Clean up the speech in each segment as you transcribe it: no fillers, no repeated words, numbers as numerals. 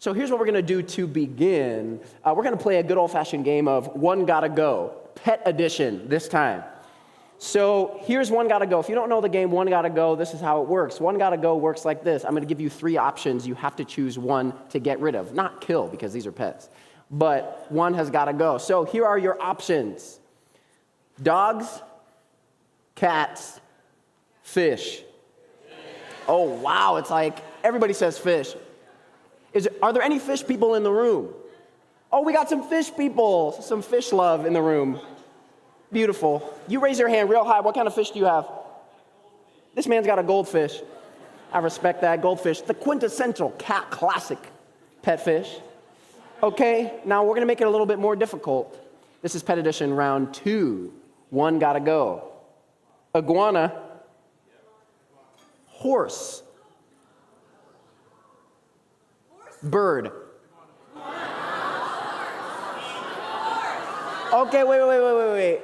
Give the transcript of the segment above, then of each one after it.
So here's what we're going to do to begin. We're going to play a good old-fashioned game of One Gotta Go, Pet Edition this time. So here's One Gotta Go. If you don't know the game One Gotta Go, this is how it works. One Gotta Go works like this. I'm going to give you 3 options. You have to choose one to get rid of. Not kill, because these are pets. But one has got to go. So here are your options. Dogs, cats, fish. Oh, wow. It's like everybody says fish. Are there any fish people in the room? Oh, we got some fish people, some fish love in the room. Beautiful. You raise your hand real high. What kind of fish do you have? This man's got a goldfish. I respect that. Goldfish, the quintessential cat classic pet fish. Okay, now we're going to make it a little bit more difficult. This is Pet Edition round 2. One gotta go. Iguana, horse, bird. Okay, wait.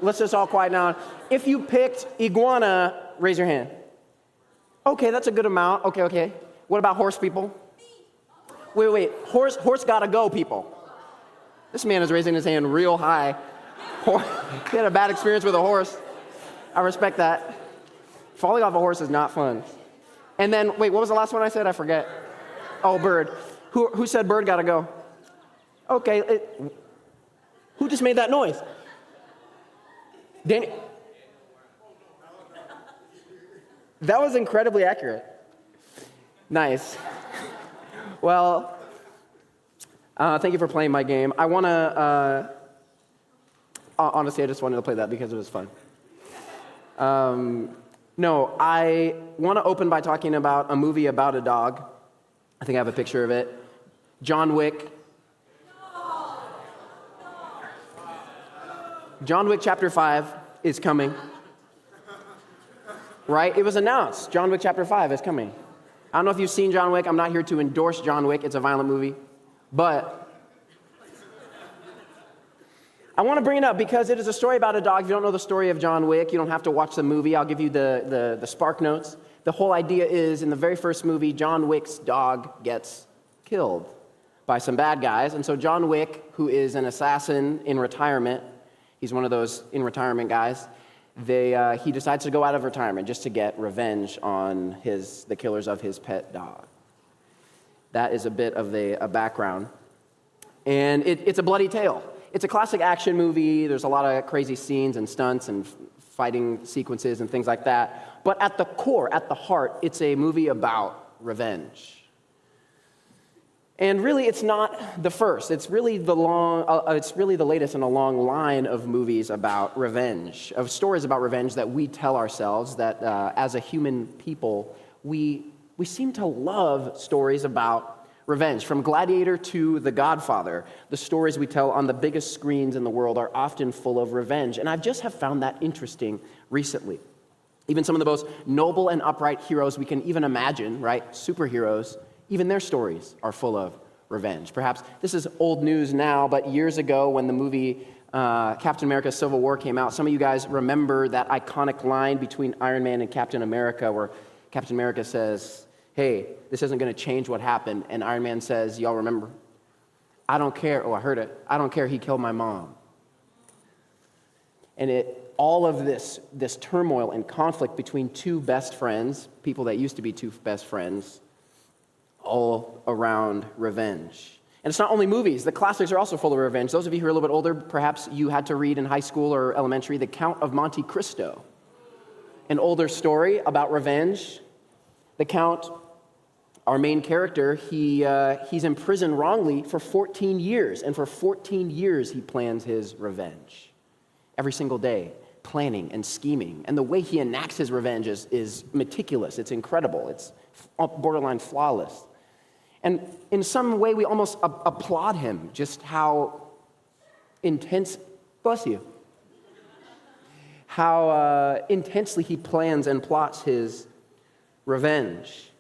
Let's just all quiet down. If you picked iguana, raise your hand. Okay, that's a good amount. Okay. What about horse people? Wait. Horse gotta go, people. This man is raising his hand real high. He had a bad experience with a horse. I respect that. Falling off a horse is not fun. And then, wait, what was the last one I said? I forget. Oh, bird. Who said bird gotta go? Okay. Who just made that noise? Danny. That was incredibly accurate. Nice. Well, thank you for playing my game. I want to, honestly, I just wanted to play that because it was fun. No, I want to open by talking about a movie about a dog. I think I have a picture of it. John Wick. John Wick Chapter 5 is coming. Right? It was announced. John Wick Chapter 5 is coming. I don't know if you've seen John Wick. I'm not here to endorse John Wick. It's a violent movie. But I want to bring it up because it is a story about a dog. If you don't know the story of John Wick, you don't have to watch the movie. I'll give you the spark notes. The whole idea is, in the very first movie, John Wick's dog gets killed by some bad guys. And so John Wick, who is an assassin in retirement, he's one of those in retirement guys, he decides to go out of retirement just to get revenge on the killers of his pet dog. That is a bit of a background. And it's a bloody tale. It's a classic action movie. There's a lot of crazy scenes and stunts and fighting sequences and things like that. But at the core, at the heart, it's a movie about revenge. And really, it's not the first. It's really the latest in a long line of movies about revenge, of stories about revenge that we tell ourselves that as a human people, we seem to love stories about revenge. From Gladiator to The Godfather, the stories we tell on the biggest screens in the world are often full of revenge. And I just have found that interesting recently. Even some of the most noble and upright heroes we can even imagine, right? Superheroes, even their stories are full of revenge. Perhaps this is old news now, but years ago when the movie Captain America Civil War came out, some of you guys remember that iconic line between Iron Man and Captain America where Captain America says, "Hey, this isn't going to change what happened." And Iron Man says, "Y'all remember? I don't care." Oh, I heard it. "I don't care. He killed my mom." And all of this turmoil and conflict between two best friends, people that used to be two best friends, all around revenge. And it's not only movies. The classics are also full of revenge. Those of you who are a little bit older, perhaps you had to read in high school or elementary The Count of Monte Cristo, an older story about revenge. The Count, our main character, he's imprisoned wrongly for 14 years, and for 14 years he plans his revenge. Every single day, planning and scheming. And the way he enacts his revenge is meticulous. It's incredible. It's borderline flawless. And in some way, we almost applaud him, just how intense, bless you, how intensely he plans and plots his revenge.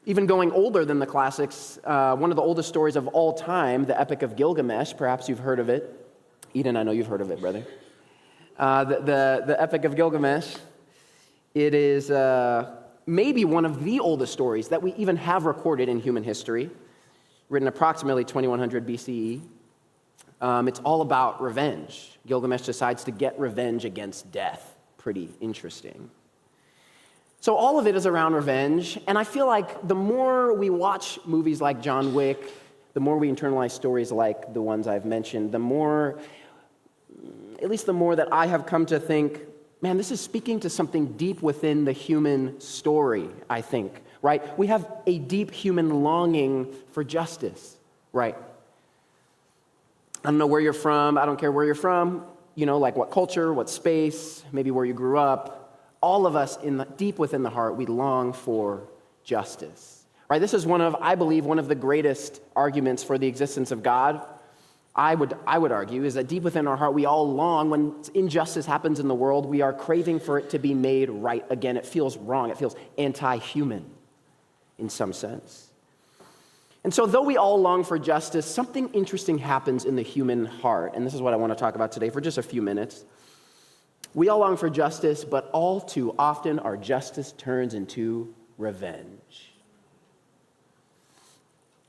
Even going older than the classics, one of the oldest stories of all time, the Epic of Gilgamesh, perhaps you've heard of it. Eden, I know you've heard of it, brother. The Epic of Gilgamesh, it is maybe one of the oldest stories that we even have recorded in human history. written approximately 2100 BCE. It's all about revenge. Gilgamesh decides to get revenge against death. Pretty interesting. So all of it is around revenge, and I feel like the more we watch movies like John Wick, the more we internalize stories like the ones I've mentioned, the more that I have come to think, man, this is speaking to something deep within the human story, I think, right? We have a deep human longing for justice, right? I don't know where you're from, I don't care where you're from, like what culture, what space, maybe where you grew up. All of us, deep within the heart, we long for justice, right? This is I believe, one of the greatest arguments for the existence of God. I would argue is that deep within our heart, we all long, when injustice happens in the world, we are craving for it to be made right again. It feels wrong. It feels anti-human in some sense. And so though we all long for justice, something interesting happens in the human heart. And this is what I want to talk about today for just a few minutes. We all long for justice, but all too often our justice turns into revenge.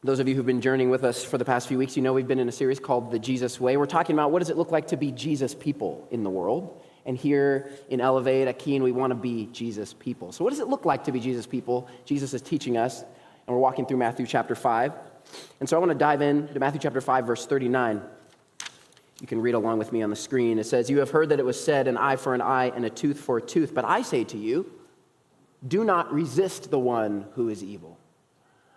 Those of you who've been journeying with us for the past few weeks, we've been in a series called The Jesus Way. We're talking about what does it look like to be Jesus people in the world. And here in Elevate at Keene, we want to be Jesus people. So what does it look like to be Jesus people? Jesus is teaching us, and we're walking through Matthew chapter 5. And so I want to dive into Matthew chapter 5, verse 39. You can read along with me on the screen. It says, "You have heard that it was said, an eye for an eye and a tooth for a tooth. But I say to you, do not resist the one who is evil.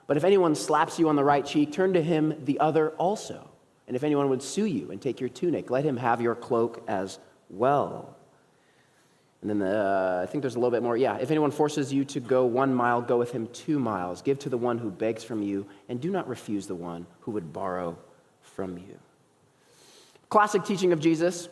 But if anyone slaps you on the right cheek, turn to him the other also. And if anyone would sue you and take your tunic, let him have your cloak as well." And then I think there's a little bit more. Yeah, if anyone forces you to go 1 mile, go with him 2 miles. Give to the one who begs from you, and do not refuse the one who would borrow from you. Classic teaching of Jesus,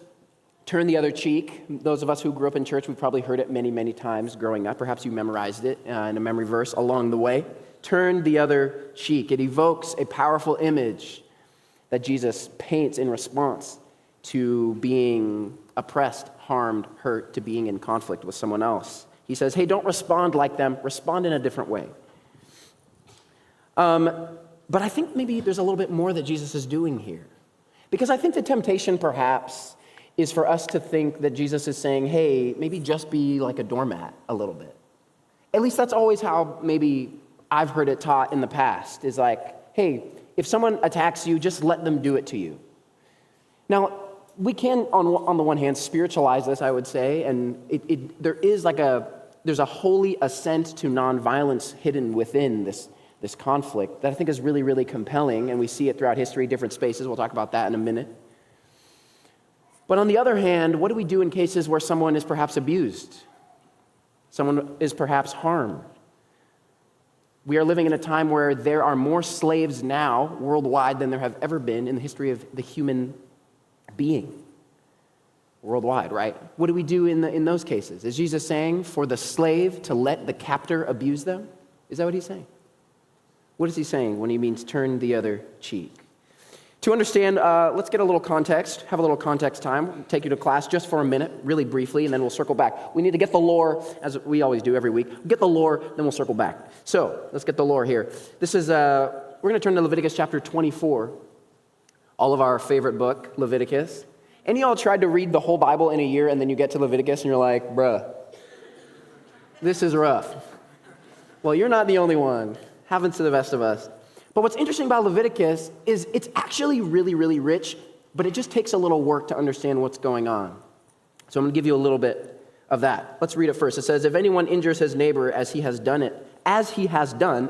turn the other cheek. Those of us who grew up in church, we've probably heard it many, many times growing up. Perhaps you memorized it in a memory verse along the way. Turn the other cheek. It evokes a powerful image that Jesus paints in response to being oppressed, harmed, hurt, to being in conflict with someone else. He says, hey, don't respond like them. Respond in a different way. But I think maybe there's a little bit more that Jesus is doing here. Because I think the temptation, perhaps, is for us to think that Jesus is saying, hey, maybe just be like a doormat a little bit. At least that's always how maybe I've heard it taught in the past, is like, hey, if someone attacks you, just let them do it to you. Now, we can, on the one hand, spiritualize this, I would say, and there's a holy assent to nonviolence hidden within this conflict that I think is really, really compelling, and we see it throughout history, different spaces. We'll talk about that in a minute. But on the other hand, what do we do in cases where someone is perhaps abused? Someone is perhaps harmed? We are living in a time where there are more slaves now worldwide than there have ever been in the history of the human being. Worldwide, right? What do we do in those cases? Is Jesus saying for the slave to let the captor abuse them? Is that what he's saying? What is he saying when he means turn the other cheek? To understand, let's get a little context, have a little context time. We'll take you to class just for a minute, really briefly, and then we'll circle back. We need to get the lore, as we always do every week. Get the lore, then we'll circle back. So, let's get the lore here. This is, we're going to turn to Leviticus chapter 24, all of our favorite book, Leviticus. Any of y'all tried to read the whole Bible in a year, and then you get to Leviticus, and you're like, bruh, this is rough. Well, you're not the only one. Happens to the best of us. But what's interesting about Leviticus is it's actually really, really rich, but it just takes a little work to understand what's going on. So I'm going to give you a little bit of that. Let's read it first. It says, if anyone injures his neighbor as he has done,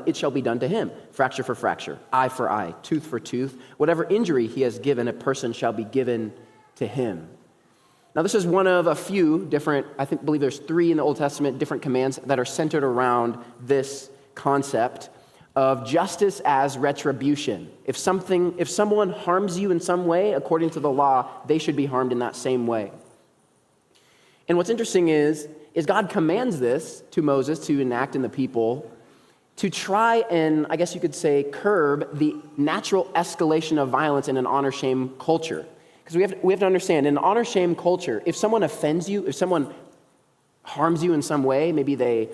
it shall be done to him. Fracture for fracture, eye for eye, tooth for tooth. Whatever injury he has given, a person shall be given to him. Now, this is one of a few different, believe there's 3 in the Old Testament, different commands that are centered around this concept of justice as retribution. If someone harms you in some way, according to the law, they should be harmed in that same way. And what's interesting is God commands this to Moses to enact in the people to try and, I guess you could say, curb the natural escalation of violence in an honor-shame culture. Because we have to understand, in an honor-shame culture, if someone offends you, if someone harms you in some way, maybe they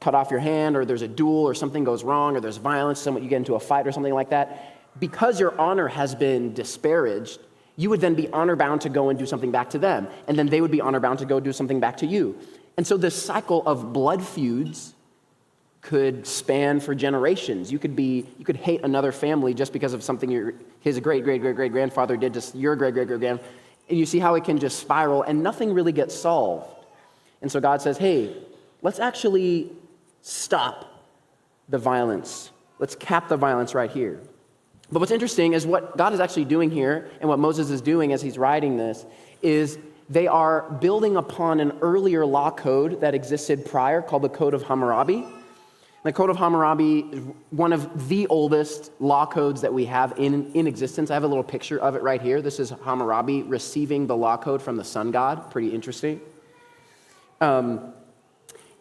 cut off your hand, or there's a duel, or something goes wrong, or there's violence, you get into a fight or something like that, because your honor has been disparaged, you would then be honor bound to go and do something back to them, and then they would be honor bound to go do something back to you. And so this cycle of blood feuds could span for generations. You could hate another family just because of something his great-great-great-great-grandfather did to your great-great-great-grand, and you see how it can just spiral, and nothing really gets solved. And so God says, hey, let's actually stop the violence. Let's cap the violence right here. But what's interesting is what God is actually doing here, and what Moses is doing as he's writing this, is they are building upon an earlier law code that existed prior called the Code of Hammurabi. The Code of Hammurabi is one of the oldest law codes that we have in existence. I have a little picture of it right here. This is Hammurabi receiving the law code from the sun god. Pretty interesting.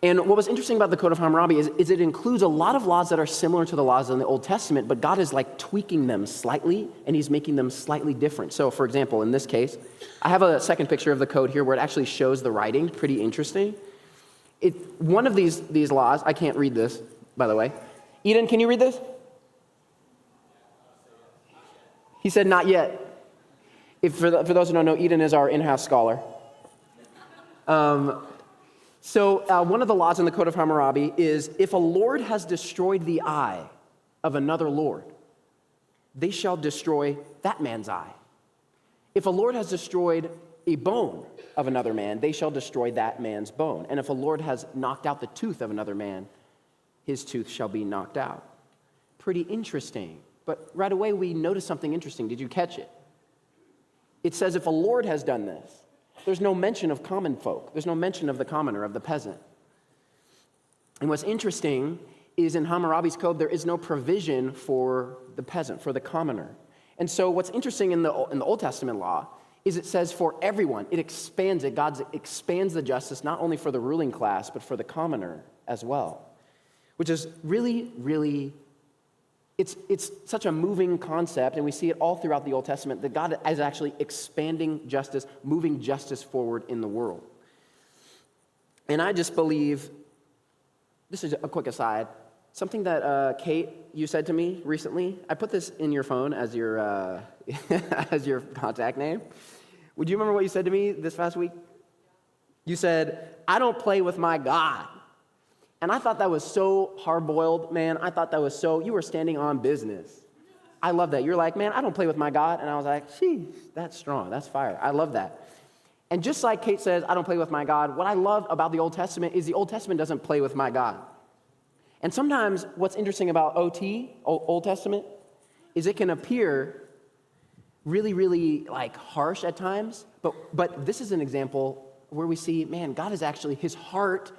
And what was interesting about the Code of Hammurabi is it includes a lot of laws that are similar to the laws in the Old Testament, but God is like tweaking them slightly, and he's making them slightly different. So, for example, in this case, I have a second picture of the code here where it actually shows the writing. Pretty interesting. One of these laws, I can't read this, by the way. Eden, can you read this? He said, not yet. For those who don't know, Eden is our in-house scholar. So one of the laws in the Code of Hammurabi is, if a lord has destroyed the eye of another lord, they shall destroy that man's eye. If a lord has destroyed a bone of another man, they shall destroy that man's bone. And if a lord has knocked out the tooth of another man, his tooth shall be knocked out. Pretty interesting. But right away we notice something interesting. Did you catch it? It says if a lord has done this, there's no mention of common folk. There's no mention of the commoner, of the peasant. And what's interesting is in Hammurabi's code, there is no provision for the peasant, for the commoner. And so what's interesting in the Old Testament law is it says for everyone. It expands it. God expands the justice not only for the ruling class, but for the commoner as well, which is really, really, it's such a moving concept, and we see it all throughout the Old Testament, that God is actually expanding justice, moving justice forward in the world. And I just believe, this is a quick aside, something that Kate, you said to me recently. I put this in your phone as your as your contact name. Would you remember what you said to me this past week? You said, I don't play with my God. And I thought that was so hard-boiled, man. I thought that was so, you were standing on business. I love that. You're like, man, I don't play with my God. And I was like, geez, that's strong. That's fire. I love that. And just like Kate says, I don't play with my God, what I love about the Old Testament is the Old Testament doesn't play with my God. And sometimes what's interesting about Old Testament, is it can appear really, really like harsh at times. But this is an example where we see, man, God is actually, his heart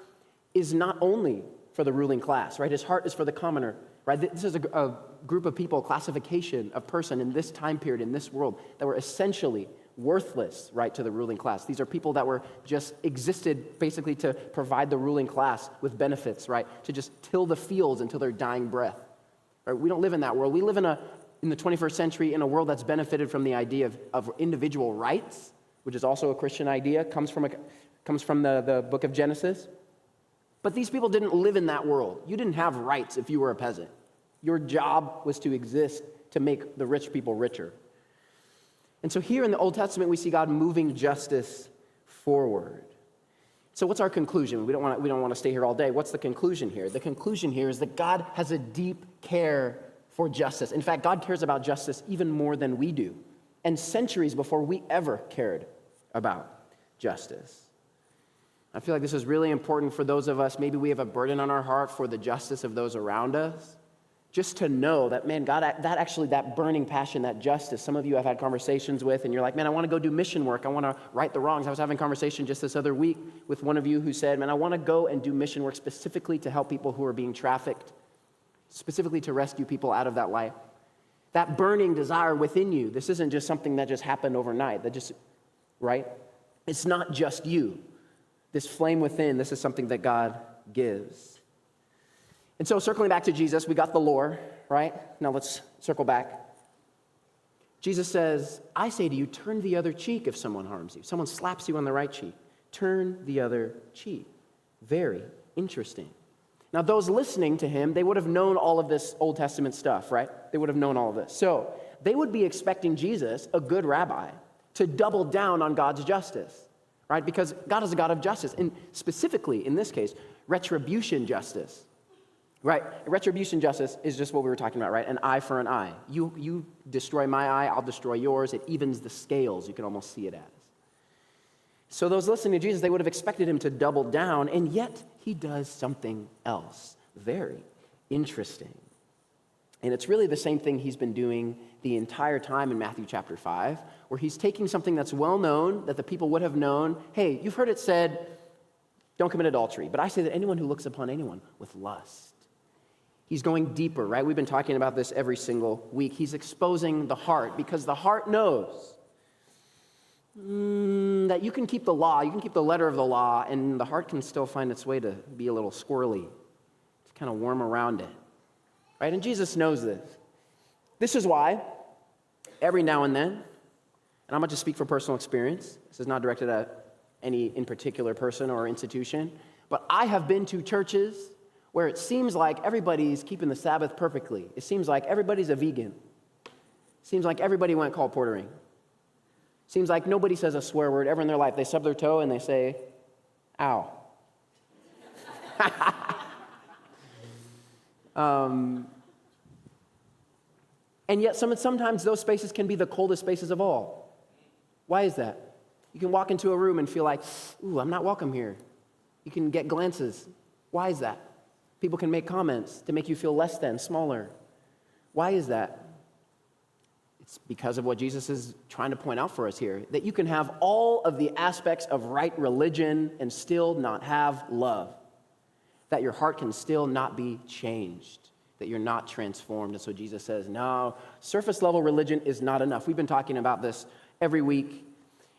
is not only for the ruling class, right? His heart is for the commoner, right? This is a group of people, classification of person in this time period, in this world, that were essentially worthless, right, to the ruling class. These are people that were just existed basically to provide the ruling class with benefits, right? To just till the fields until their dying breath. Right? We don't live in that world. We live in the 21st century in a world that's benefited from the idea of individual rights, which is also a Christian idea, comes from the book of Genesis. But these people didn't live in that world. You didn't have rights if you were a peasant. Your job was to exist to make the rich people richer. And so here in the Old Testament, we see God moving justice forward. So what's our conclusion? We don't want to stay here all day. What's the conclusion here? The conclusion here is that God has a deep care for justice. In fact, God cares about justice even more than we do, and centuries before we ever cared about justice. I feel like this is really important for those of us, maybe we have a burden on our heart for the justice of those around us, just to know that, man, God, that burning passion, that justice, some of you I've had conversations with, and you're like, man, I want to go do mission work. I want to right the wrongs. I was having a conversation just this other week with one of you who said, man, I want to go and do mission work specifically to help people who are being trafficked, specifically to rescue people out of that life. That burning desire within you, this isn't just something that just happened overnight, right? It's not just you. This flame within, this is something that God gives. And so circling back to Jesus, we got the lore, right? Now let's circle back. Jesus says, I say to you, turn the other cheek if someone harms you. Someone slaps you on the right cheek. Turn the other cheek. Very interesting. Now, those listening to him, they would have known all of this Old Testament stuff, right? They would have known all of this. So they would be expecting Jesus, a good rabbi, to double down on God's justice, right? Because God is a God of justice, and specifically, in this case, retribution justice, right? Retribution justice is just what we were talking about, right? An eye for an eye. You destroy my eye, I'll destroy yours. It evens the scales, you can almost see it as. So those listening to Jesus, they would have expected him to double down, and yet he does something else very interesting. And it's really the same thing he's been doing the entire time in Matthew chapter 5, where he's taking something that's well known, that the people would have known. Hey, you've heard it said, don't commit adultery. But I say that anyone who looks upon anyone with lust. He's going deeper, right? We've been talking about this every single week. He's exposing the heart, because the heart knows that you can keep the law, you can keep the letter of the law, and the heart can still find its way to be a little squirrely, to kind of worm around it, right? And Jesus knows this. This is why every now and then, and I'm going to speak from personal experience, this is not directed at any in particular person or institution, but I have been to churches where it seems like everybody's keeping the Sabbath perfectly. It seems like everybody's a vegan. It seems like everybody went colporteuring. Seems like nobody says a swear word ever in their life. They stub their toe and they say, ow. And yet sometimes those spaces can be the coldest spaces of all. Why is that? You can walk into a room and feel like, ooh, I'm not welcome here. You can get glances. Why is that? People can make comments to make you feel less than, smaller. Why is that? It's because of what Jesus is trying to point out for us here, that you can have all of the aspects of right religion and still not have love, that your heart can still not be changed, that you're not transformed. And so Jesus says, no, surface level religion is not enough. We've been talking about this every week.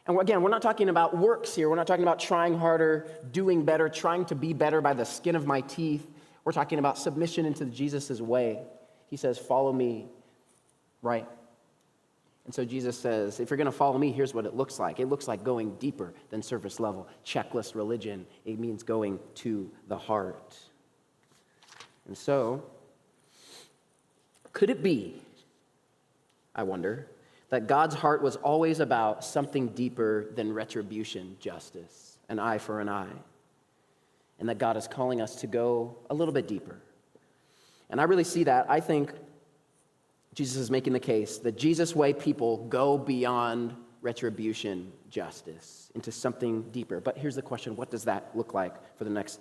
And again, we're not talking about works here. We're not talking about trying harder, doing better, trying to be better by the skin of my teeth. We're talking about submission into Jesus' way. He says, follow me, right? And so Jesus says, if you're going to follow me, here's what it looks like. It looks like going deeper than surface level, checklist religion. It means going to the heart. And so, could it be, I wonder, that God's heart was always about something deeper than retribution, justice, an eye for an eye, and that God is calling us to go a little bit deeper? And I really see that. I think Jesus is making the case that Jesus' way people go beyond retribution, justice, into something deeper. But here's the question: what does that look like? For the next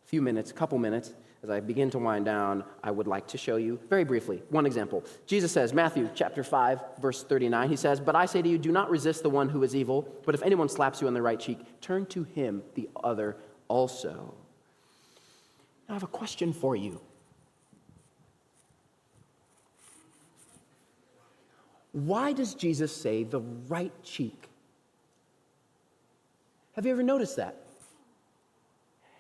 few minutes, couple minutes, as I begin to wind down, I would like to show you very briefly one example. Jesus says, Matthew chapter 5, verse 39, he says, but I say to you, do not resist the one who is evil, but if anyone slaps you on the right cheek, turn to him the other also. Now I have a question for you. Why does Jesus say the right cheek? Have you ever noticed that?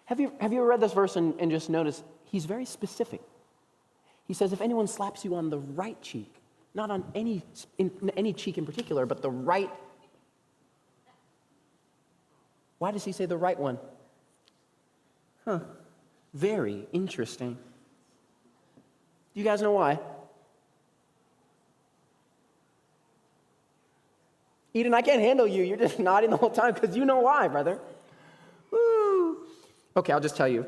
Have you ever read this verse and just noticed he's very specific? He says if anyone slaps you on the right cheek, not on any cheek in particular, but the right. Why does he say the right one? Very interesting. Do you guys know why? Eden, I can't handle you. You're just nodding the whole time because you know why, brother. Woo. Okay, I'll just tell you.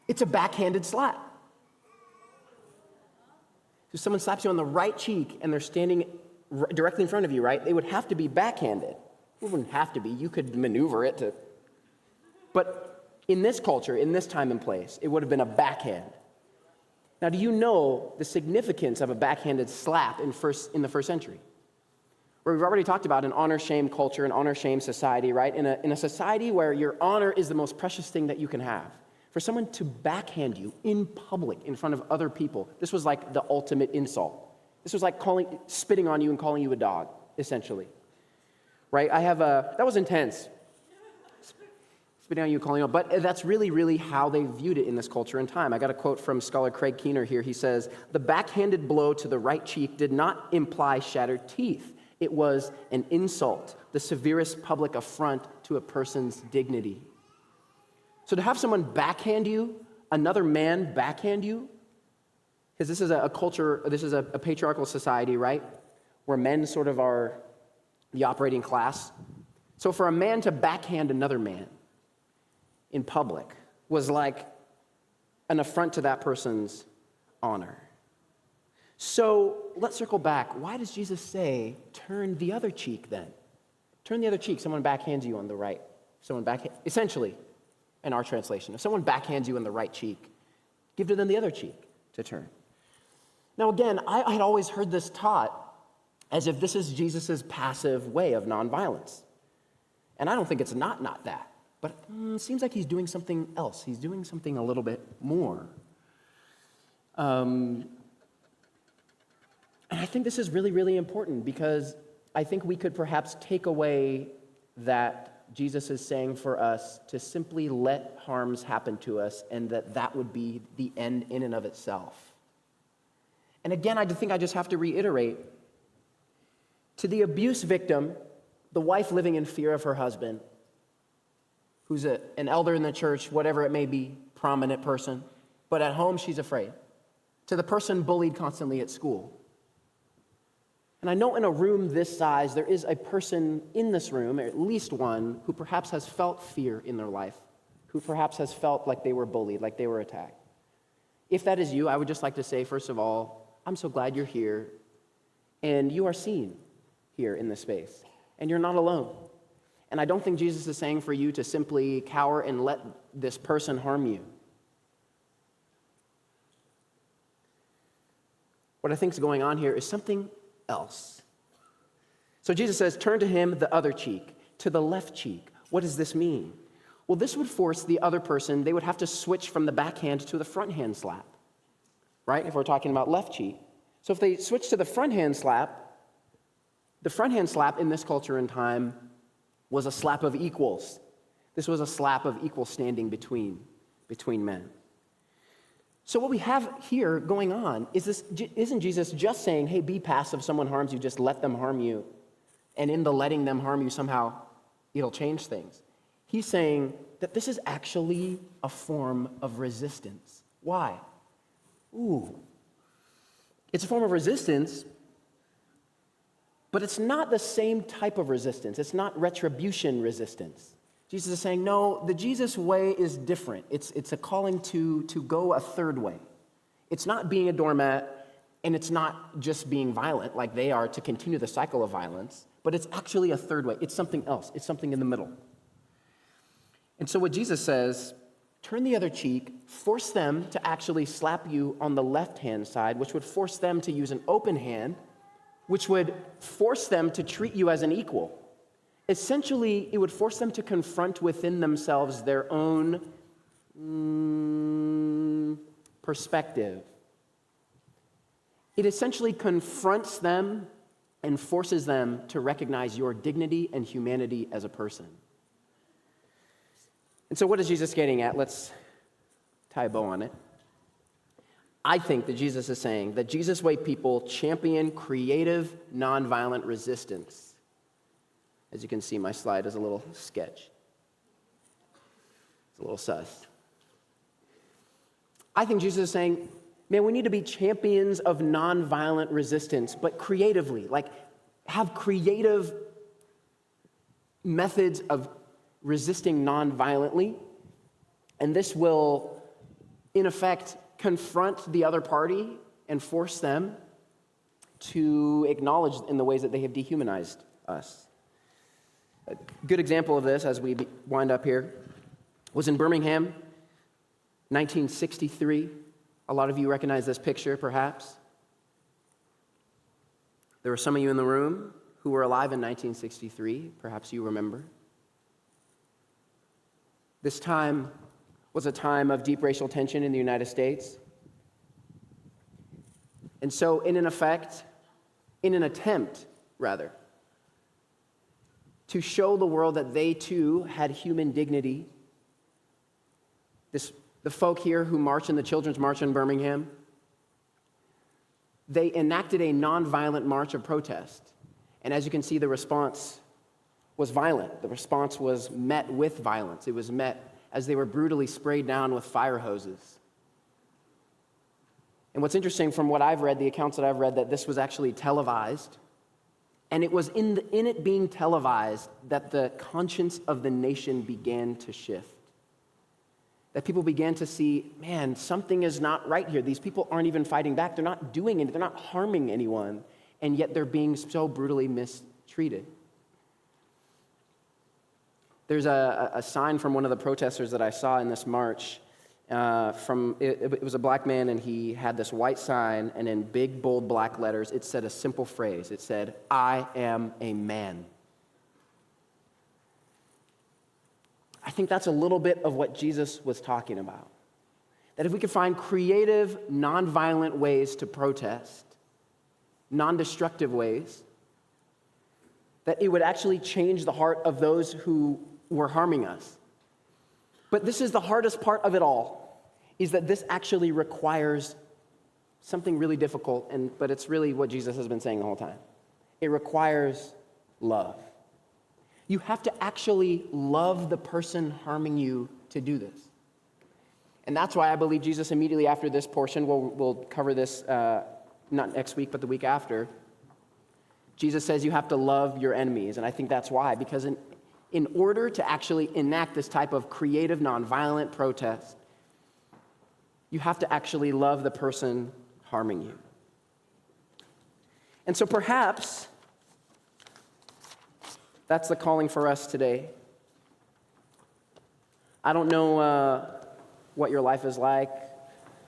It's a backhanded slap. So someone slaps you on the right cheek and they're standing directly in front of you, right? They would have to be backhanded. It wouldn't have to be. You could maneuver it to. But in this culture, in this time and place, it would have been a backhand. Now, do you know the significance of a backhanded slap in the first century? Where we've already talked about an honor-shame culture, an honor-shame society, right? In a society where your honor is the most precious thing that you can have. For someone to backhand you in public, in front of other people, this was like the ultimate insult. This was like spitting on you and calling you a dog, essentially. Right? That was intense. Spitting on you, calling you, but that's really, really how they viewed it in this culture and time. I got a quote from scholar Craig Keene here. He says, the backhanded blow to the right cheek did not imply shattered teeth. It was an insult, the severest public affront to a person's dignity. So to have someone backhand you, another man backhand you, because this is a culture, this is a patriarchal society, right? Where men sort of are the operating class. So for a man to backhand another man in public was like an affront to that person's honor. So let's circle back. Why does Jesus say, turn the other cheek then? Turn the other cheek. Someone backhands you on the right. Essentially, in our translation, if someone backhands you on the right cheek, give to them the other cheek to turn. Now again, I had always heard this taught as if this is Jesus' passive way of nonviolence. And I don't think it's not that. But it seems like he's doing something else. He's doing something a little bit more. And I think this is really, really important because I think we could perhaps take away that Jesus is saying for us to simply let harms happen to us and that would be the end in and of itself. And again, I think I just have to reiterate, to the abuse victim, the wife living in fear of her husband, who's an elder in the church, whatever it may be, prominent person, but at home she's afraid. To the person bullied constantly at school. And I know in a room this size, there is a person in this room, or at least one, who perhaps has felt fear in their life, who perhaps has felt like they were bullied, like they were attacked. If that is you, I would just like to say, first of all, I'm so glad you're here, and you are seen here in this space, and you're not alone. And I don't think Jesus is saying for you to simply cower and let this person harm you. What I think is going on here is something else. So Jesus says, turn to him the other cheek, to the left cheek. What does this mean? Well, this would force the other person, they would have to switch from the backhand to the front hand slap, right? If we're talking about left cheek. So if they switch to the front hand slap in this culture and time was a slap of equals. This was a slap of equal standing between men. So what we have here going on isn't Jesus just saying, hey, be passive, someone harms you, just let them harm you, and in the letting them harm you somehow it'll change things. He's saying that this is actually a form of resistance. Why? It's a form of resistance, but it's not the same type of resistance. It's not retribution resistance. Jesus is saying, no, the Jesus way is different. It's a calling to go a third way. It's not being a doormat, and it's not just being violent like they are to continue the cycle of violence, but it's actually a third way. It's something else. It's something in the middle. And so what Jesus says, turn the other cheek, force them to actually slap you on the left-hand side, which would force them to use an open hand, which would force them to treat you as an equal. Essentially, it would force them to confront within themselves their own perspective. It essentially confronts them and forces them to recognize your dignity and humanity as a person. And so what is Jesus getting at? Let's tie a bow on it. I think that Jesus is saying that Jesus way people champion creative, nonviolent resistance. As you can see, my slide is a little sketch. It's a little sus. I think Jesus is saying, man, we need to be champions of nonviolent resistance, but creatively, like have creative methods of resisting nonviolently, and this will, in effect, confront the other party and force them to acknowledge in the ways that they have dehumanized us. A good example of this, as we wind up here, was in Birmingham, 1963. A lot of you recognize this picture, perhaps. There were some of you in the room who were alive in 1963. Perhaps you remember. This time was a time of deep racial tension in the United States. And so, in an attempt, to show the world that they too had human dignity, the folk here who marched in the Children's March in Birmingham, they enacted a nonviolent march of protest. And as you can see, the response was violent. The response was met with violence. It was met as they were brutally sprayed down with fire hoses. And what's interesting from what I've read, the accounts that I've read, that this was actually televised. And it was in it being televised that the conscience of the nation began to shift. That people began to see, man, something is not right here. These people aren't even fighting back. They're not doing it. They're not harming anyone. And yet they're being so brutally mistreated. There's a sign from one of the protesters that I saw in this march. It was a black man, and he had this white sign, and in big, bold black letters, it said a simple phrase. It said, "I am a man." I think that's a little bit of what Jesus was talking about. That if we could find creative, nonviolent ways to protest, non-destructive ways, that it would actually change the heart of those who were harming us. But this is the hardest part of it all, is that this actually requires something really difficult, but it's really what Jesus has been saying the whole time. It requires love. You have to actually love the person harming you to do this. And that's why I believe Jesus immediately after this portion, we'll cover this not next week, but the week after, Jesus says you have to love your enemies. And I think that's why, because in order to actually enact this type of creative, nonviolent protest, you have to actually love the person harming you. And so perhaps that's the calling for us today. I don't know what your life is like,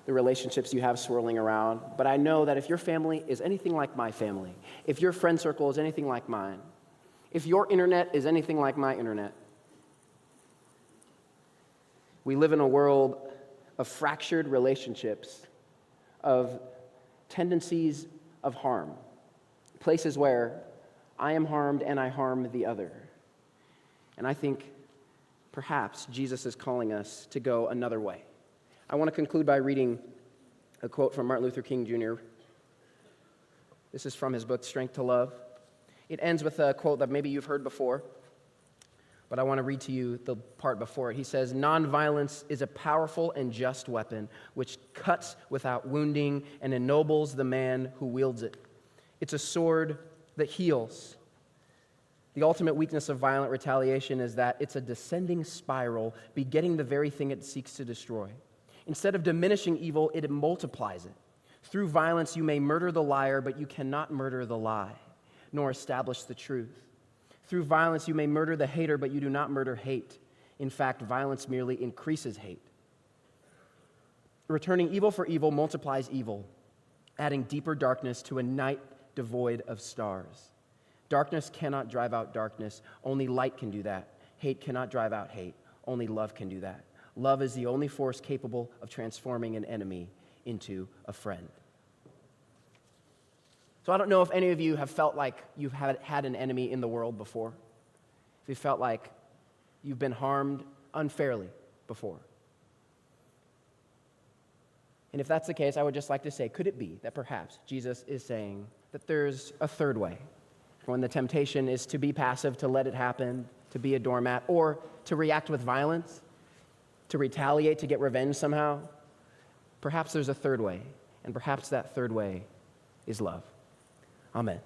the relationships you have swirling around, but I know that if your family is anything like my family, if your friend circle is anything like mine, if your internet is anything like my internet, we live in a world of fractured relationships, of tendencies of harm, places where I am harmed and I harm the other. And I think perhaps Jesus is calling us to go another way. I want to conclude by reading a quote from Martin Luther King Jr. This is from his book, Strength to Love. It ends with a quote that maybe you've heard before, but I want to read to you the part before it. He says, "Nonviolence is a powerful and just weapon which cuts without wounding and ennobles the man who wields it. It's a sword that heals. The ultimate weakness of violent retaliation is that it's a descending spiral, begetting the very thing it seeks to destroy. Instead of diminishing evil, it multiplies it. Through violence, you may murder the liar, but you cannot murder the lie, nor establish the truth. Through violence, you may murder the hater, but you do not murder hate. In fact, violence merely increases hate. Returning evil for evil multiplies evil, adding deeper darkness to a night devoid of stars. Darkness cannot drive out darkness. Only light can do that. Hate cannot drive out hate. Only love can do that. Love is the only force capable of transforming an enemy into a friend." So I don't know if any of you have felt like you've had an enemy in the world before. If you felt like you've been harmed unfairly before. And if that's the case, I would just like to say, could it be that perhaps Jesus is saying that there's a third way, when the temptation is to be passive, to let it happen, to be a doormat, or to react with violence, to retaliate, to get revenge somehow? Perhaps there's a third way, and perhaps that third way is love. Amen.